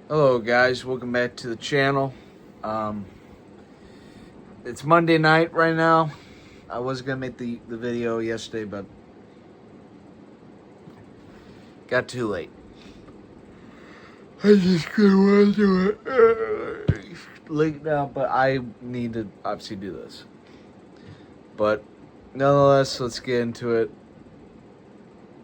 Hello guys, welcome back to the channel. It's Monday night right now. I was gonna make the video yesterday, but got too late. I just couldn't want to do it late now, but I need to obviously do this. But nonetheless, let's get into it.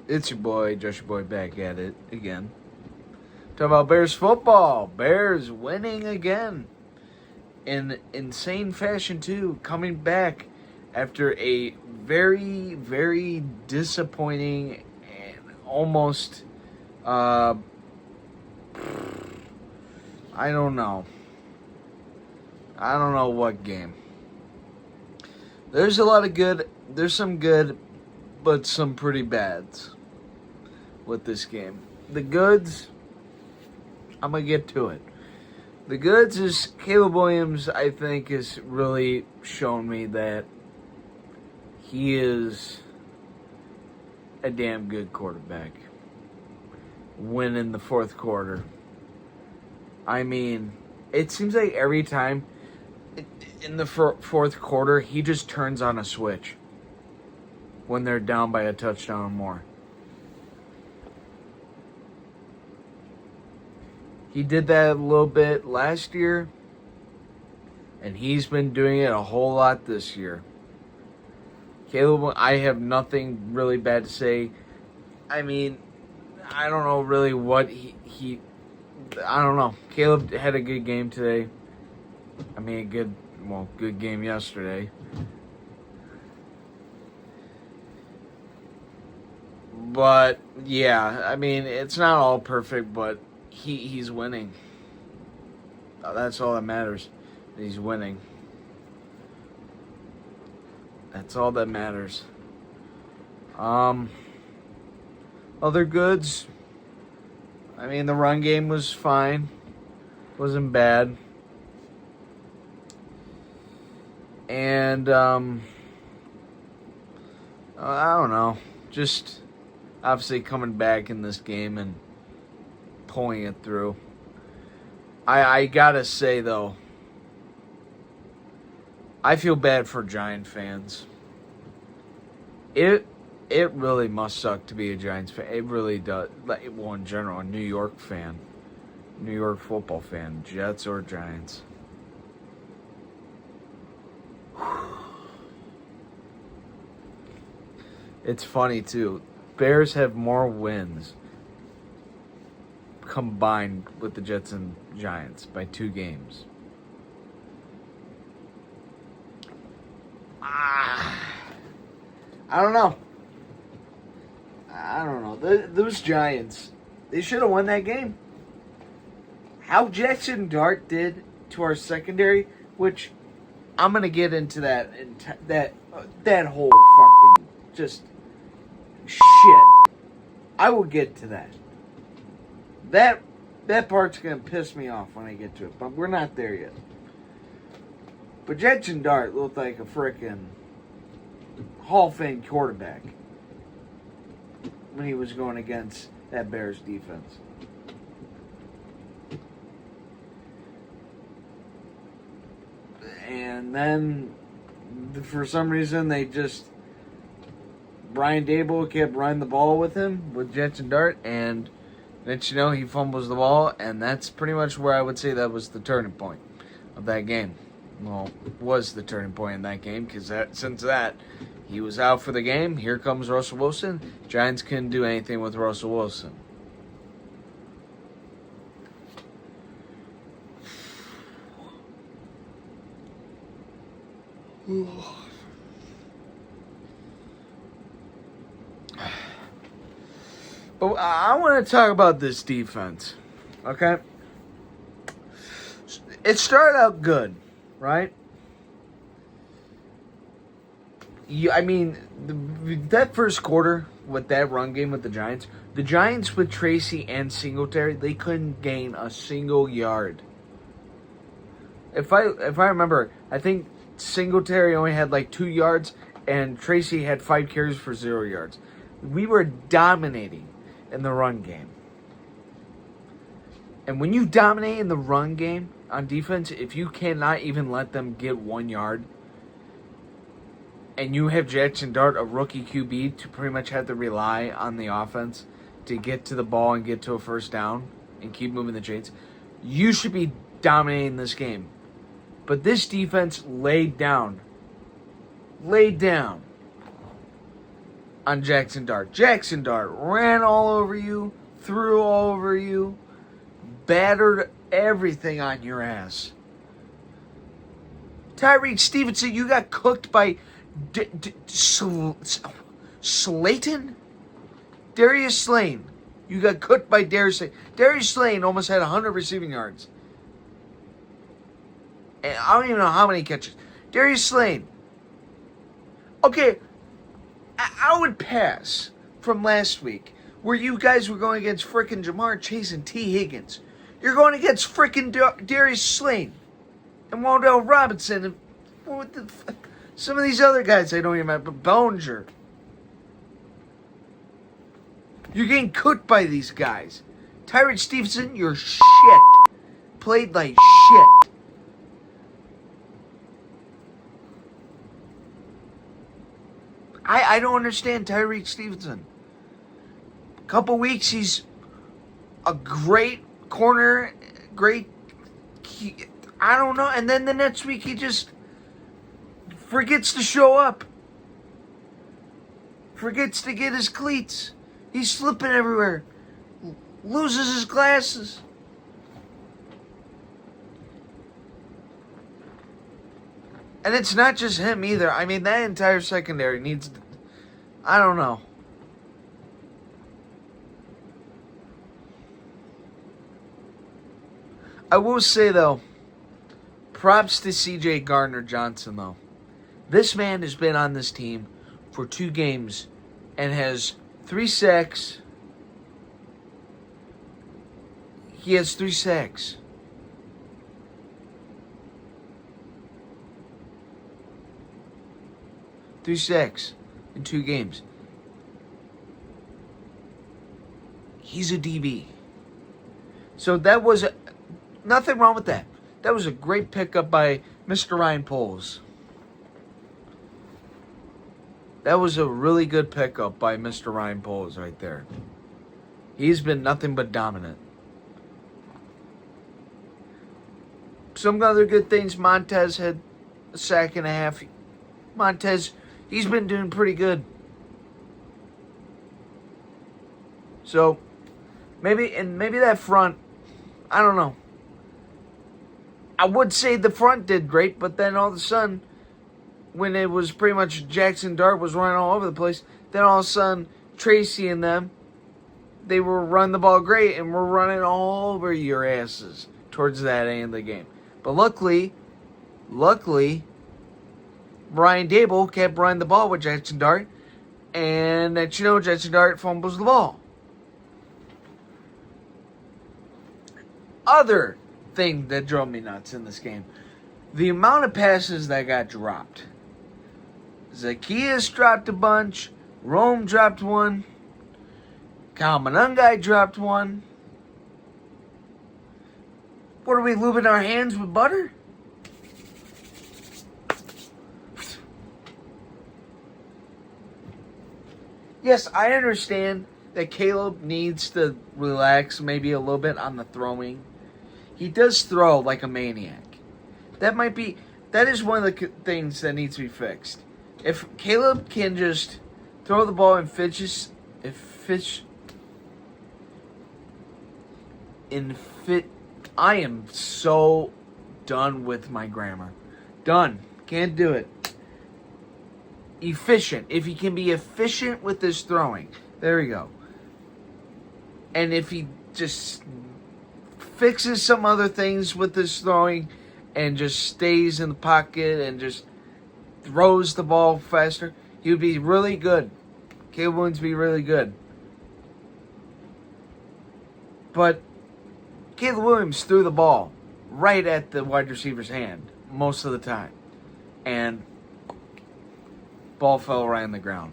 It's your boy, Josh your boy, back at it again. Talk about Bears football. Bears winning again. In insane fashion too. Coming back after a very, very disappointing and almost, I don't know. I don't know what game. There's a lot of good. There's some good, but some pretty bads with this game. The goods, I'm going to get to it. The goods is Caleb Williams, I think, has really shown me that he is a damn good quarterback. Win in the fourth quarter. I mean, it seems like every time in the fourth quarter, he just turns on a switch when they're down by a touchdown or more. He did that a little bit last year, and he's been doing it a whole lot this year. Caleb, I have nothing really bad to say. I mean, I don't know really what he I don't know. Caleb had a good game today. I mean, good game yesterday. But, yeah, I mean, it's not all perfect, but he's winning. That's all that matters. He's winning. That's all that matters. Other goods. I mean, the run game was fine. Wasn't bad. And I don't know. Just obviously coming back in this game and pulling it through. I gotta say though, I feel bad for Giant fans. It really must suck to be a Giants fan. It really does. Well, in general, a New York fan, New York football fan, Jets or Giants. It's funny too. Bears have more wins combined with the Jets and Giants by 2 games. I don't know. Those Giants, they should have won that game. How Jackson Dart did to our secondary, which I'm gonna get into that whole fucking just shit. I will get to that. That part's gonna piss me off when I get to it, but we're not there yet. But Jackson Dart looked like a frickin' Hall of Fame quarterback when he was going against that Bears defense. And then, for some reason, Brian Daboll kept running the ball with him, with Jackson Dart, and then he fumbles the ball, and that's pretty much where I would say that was the turning point of that game. Well, was the turning point in that game, because since that, he was out for the game. Here comes Russell Wilson. Giants couldn't do anything with Russell Wilson. But I want to talk about this defense, okay? It started out good, right? That first quarter with that run game with the Giants with Tracy and Singletary, they couldn't gain a single yard. If I remember, I think Singletary only had like 2 yards, and Tracy had 5 carries for 0 yards. We were dominating in the run game. And when you dominate in the run game on defense, if you cannot even let them get 1 yard, and you have Jackson Dart, a rookie QB, to pretty much have to rely on the offense to get to the ball and get to a first down and keep moving the chains, you should be dominating this game. But this defense laid down on Jackson Dart. Jackson Dart ran all over you, threw all over you, battered everything on your ass. Tyreek Stevenson, you got cooked by Slayton? Darius Slayton. You got cooked by Darius Slayton. Darius Slayton almost had 100 receiving yards. And I don't even know how many catches. Darius Slayton. Okay, I would pass from last week where you guys were going against frickin' Jamar Chase and T. Higgins. You're going against frickin' Darius Slayton and Wardell Robinson and some of these other guys I don't even have, but Bellinger. You're getting cooked by these guys. Tyreek Stevenson, you're shit. Played like shit. I don't understand Tyreek Stevenson. Couple weeks, he's a great corner, I don't know. And then the next week, he just forgets to show up. Forgets to get his cleats. He's slipping everywhere. Loses his glasses. And it's not just him either. I mean, that entire secondary needs... I don't know. I will say, though, props to C.J. Gardner-Johnson, though. This man has been on this team for 2 games and has 3 sacks. He has 3 sacks. Three sacks in 2 games. He's a DB. So that was nothing wrong with that. That was a great pickup by Mr. Ryan Poles. That was a really good pickup by Mr. Ryan Poles right there. He's been nothing but dominant. Some other good things. Montez had a sack and a half. Montez, he's been doing pretty good. So, maybe that front, I don't know. I would say the front did great, but then all of a sudden, when it was pretty much Jackson Dart was running all over the place, then all of a sudden, Tracy and them, they were running the ball great and were running all over your asses towards that end of the game. But luckily, Brian Dable kept running the ball with Jackson Dart, and Jackson Dart fumbles the ball. Other thing that drove me nuts in this game, the amount of passes that got dropped. Zacchaeus dropped a bunch. Rome dropped one. Kyle Monangai dropped one. What are we, lubing our hands with butter? Yes, I understand that Caleb needs to relax maybe a little bit on the throwing. He does throw like a maniac. That is one of the things that needs to be fixed. If Caleb can just throw the ball and I am so done with my grammar. Done. Can't do it. Efficient. If he can be efficient with his throwing. There we go. And if he just fixes some other things with his throwing and just stays in the pocket and just throws the ball faster, he would be really good. Caleb Williams would be really good. But Caleb Williams threw the ball right at the wide receiver's hand most of the time. And ball fell right on the ground.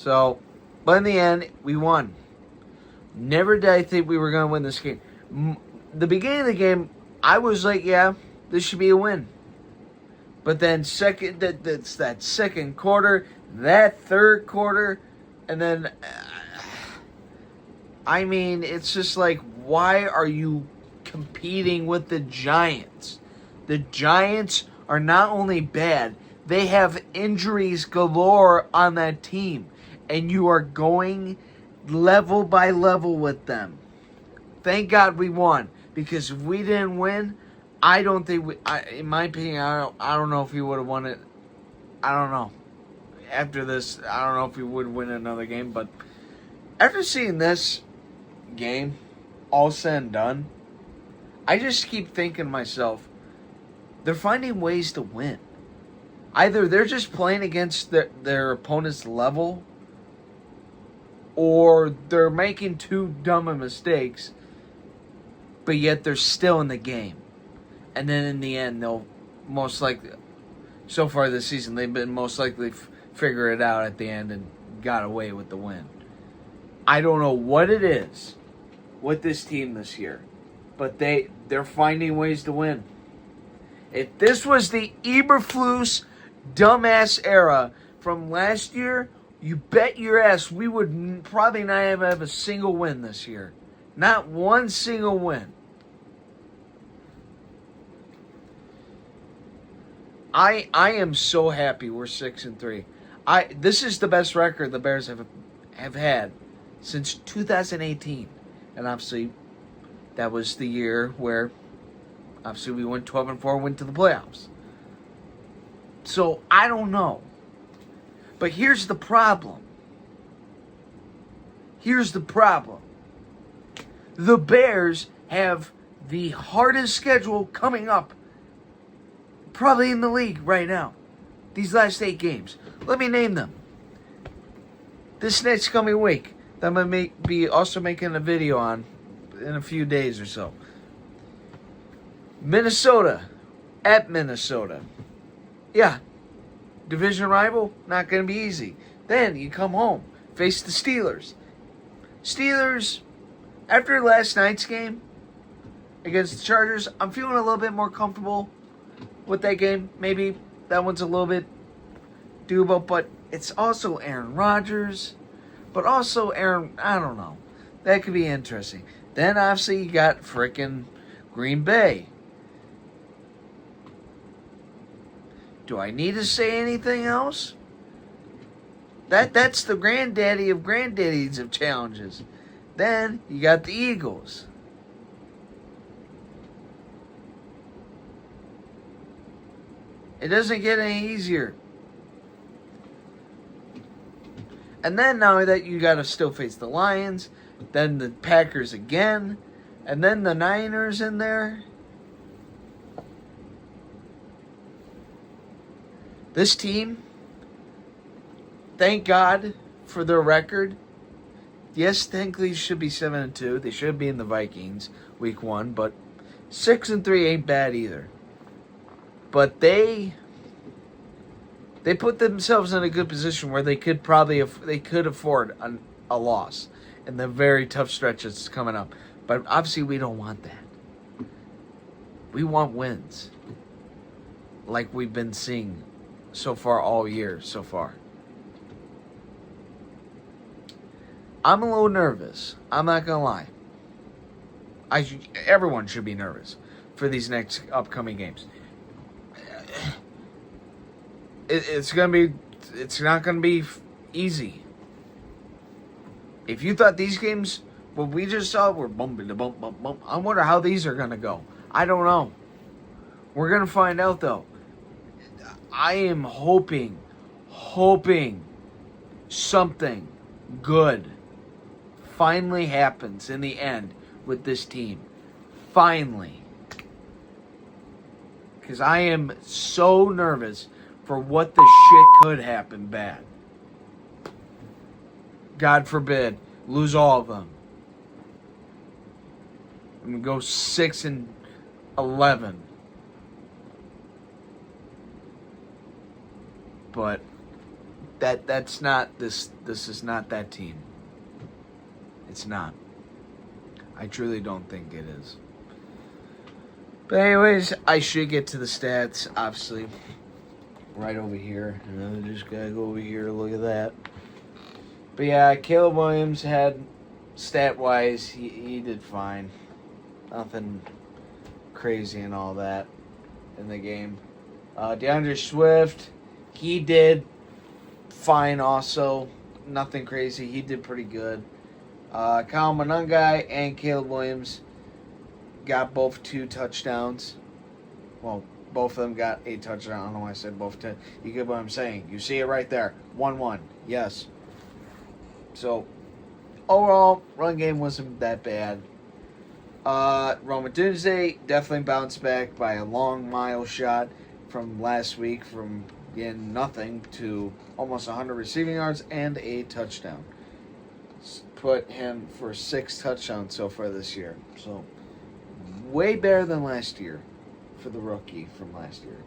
So, but in the end, we won. Never did I think we were going to win this game. The beginning of the game, I was like, yeah, this should be a win. But then that's that second quarter, that third quarter, and then, I mean, it's just like, why are you competing with the Giants? The Giants are not only bad, they have injuries galore on that team. And you are going level by level with them. Thank God we won. Because if we didn't win, I don't think in my opinion, I don't know if we would have won it. I don't know. After this, I don't know if we would win another game. But after seeing this game, all said and done, I just keep thinking to myself, they're finding ways to win. Either they're just playing against their opponent's level, or they're making too dumb of mistakes, but yet they're still in the game. And then in the end, they'll most likely, so far this season, they've been most likely figure it out at the end and got away with the win. I don't know what it is with this team this year, but they're finding ways to win. If this was the Eberflus dumbass era from last year, you bet your ass we would probably not have a single win this year. Not one single win. I am so happy we're 6-3. This is the best record the Bears have had since 2018. And obviously that was the year where obviously we went 12-4, went to the playoffs. So I don't know. But here's the problem. The Bears have the hardest schedule coming up probably in the league right now. These last 8 games. Let me name them. This next coming week, that I'm going to be also making a video on in a few days or so. Minnesota. At Minnesota. Yeah. Division rival, not going to be easy. Then you come home, face the Steelers. Steelers, after last night's game against the Chargers, I'm feeling a little bit more comfortable with that game. Maybe that one's a little bit doable, but it's also Aaron Rodgers, but also I don't know. That could be interesting. Then obviously you got frickin' Green Bay. Do I need to say anything else? That's the granddaddy of granddaddies of challenges. Then you got the Eagles. It doesn't get any easier. And then now that you got to still face the Lions, then the Packers again, and then the Niners in there. This team, thank God for their record. Yes, technically should be 7-2. They should be in the Vikings week 1, but 6-3 ain't bad either. But they put themselves in a good position where they could afford a loss in the very tough stretch that's coming up. But obviously we don't want that. We want wins, like we've been seeing so far all year so far. I'm a little nervous. I'm not gonna lie. Everyone should be nervous for these next upcoming games. It's not gonna be easy. If you thought these games, what we just saw, were bumping to bump, I wonder how these are gonna go. I don't know. We're gonna find out though. I am hoping something good finally happens in the end with this team. Finally. Because I am so nervous for what the shit could happen bad. God forbid, lose all of them. I'm going to go 6-11. But That's not this. This is not that team. It's not. I truly don't think it is. But anyways, I should get to the stats, obviously. Right over here. And I just gotta go over here, look at that. But yeah, Caleb Williams had, stat-wise, he did fine. Nothing crazy and all that in the game. DeAndre Swift, he did fine also. Nothing crazy. He did pretty good. Kyle Monangai and Caleb Williams got both 2 touchdowns. Well, both of them got a touchdown. I don't know why I said both. You get what I'm saying. You see it right there. 1-1. Yes. So, overall, run game wasn't that bad. Rome Odunze definitely bounced back by a long mile shot from last week, from getting nothing to almost 100 receiving yards and a touchdown. Put him for 6 touchdowns so far this year. So, way better than last year for the rookie from last year.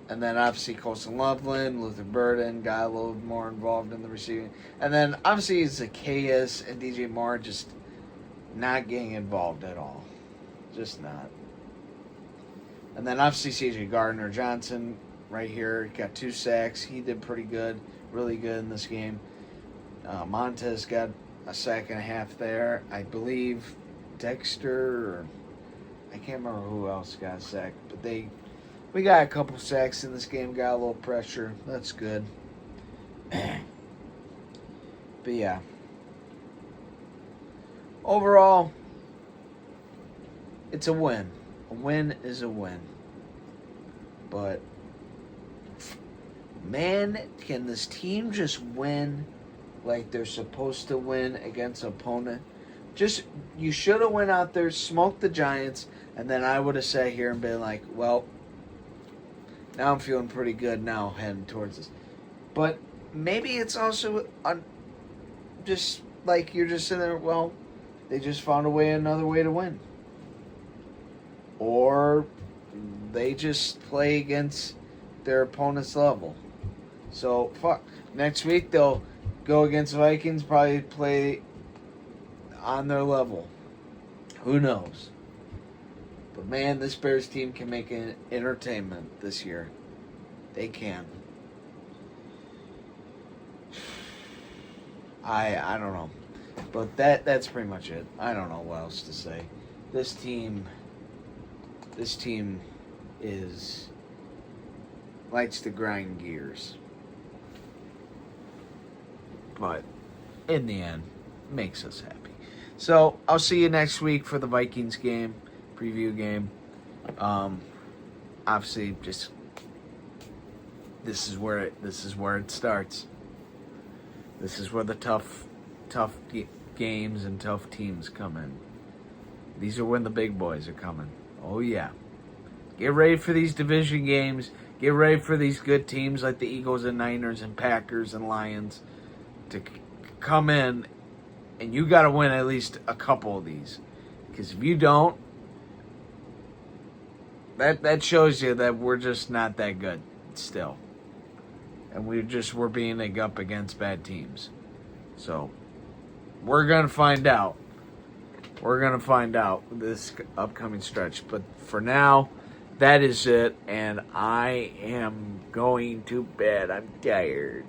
And then obviously Colson Loveland, Luther Burden got a little more involved in the receiving. And then obviously Zacchaeus and DJ Moore just not getting involved at all. Just not. And then obviously CJ Gardner-Johnson right here got 2 sacks. He did pretty good, really good in this game. Montez got a sack and a half there. I believe Dexter, or I can't remember who else got a sack, but we got a couple sacks in this game, got a little pressure. That's good. But yeah. Overall, it's a win. A win is a win. But, man, can this team just win like they're supposed to win against an opponent? You should have went out there, smoked the Giants, and then I would have sat here and been like, well, now I'm feeling pretty good now heading towards this. But maybe it's also just like you're just sitting there, well, they just found another way to win. Or they just play against their opponent's level. So, fuck. Next week they'll go against the Vikings, probably play on their level. Who knows? But man, this Bears team can make an entertainment this year. They can. I don't know. But that's pretty much it. I don't know what else to say. This team likes to grind gears. But in the end, makes us happy. So I'll see you next week for the Vikings game, preview game. Obviously, just this is where it starts. This is where the tough games and tough teams come in. These are when the big boys are coming. Oh yeah. Get ready for these division games. Get ready for these good teams like the Eagles and Niners and Packers and Lions to come in, and you got to win at least a couple of these. Because if you don't, that shows you that we're just not that good still. And we're being up against bad teams. So, we're going to find out. We're going to find out this upcoming stretch. But for now, that is it. And I am going to bed. I'm tired.